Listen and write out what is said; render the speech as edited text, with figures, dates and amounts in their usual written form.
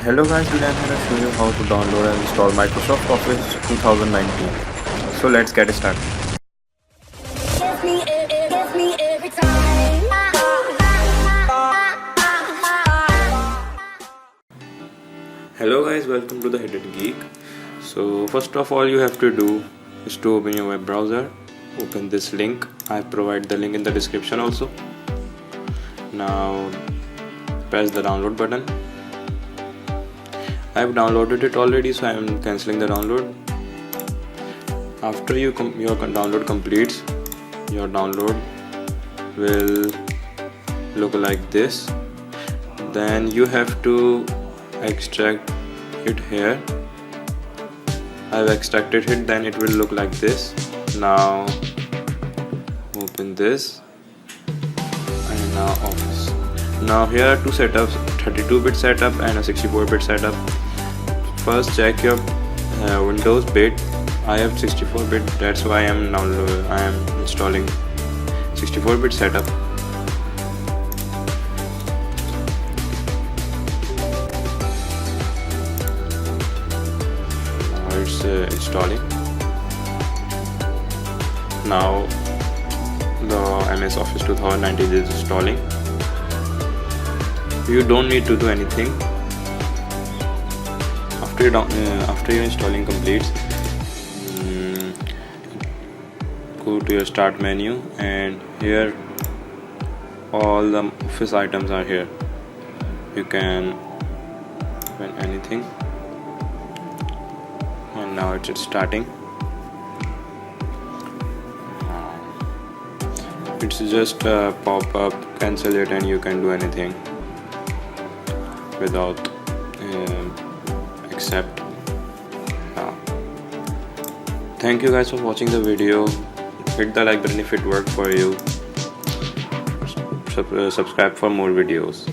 Hello guys, today I'm going to show you how to download and install Microsoft Office 2019. So let's get started. Hello guys, welcome to the Hidden Geek. So first of all you have to do is to open your web browser. Open this link. I provide the link in the description also. Now press the download button. I have downloaded it already, so I am cancelling the download. After your download completes, your download will look like this. Then you have to extract it here. I have extracted it, then it will look like this. Now open this and now Office. Now here are two setups, 32-bit setup and a 64-bit setup. First check your Windows bit. I have 64-bit, that's why I am installing 64-bit setup. Now it's installing. Now the MS Office 2019 is installing. You don't need to do anything. After your installing completes, go to your start menu, and here all the Office items are here. You can open anything, and now it's starting. It's just a pop-up, cancel it, and you can do anything without accept. Thank you guys for watching the video. Hit the like button if it worked for you. Subscribe for more videos.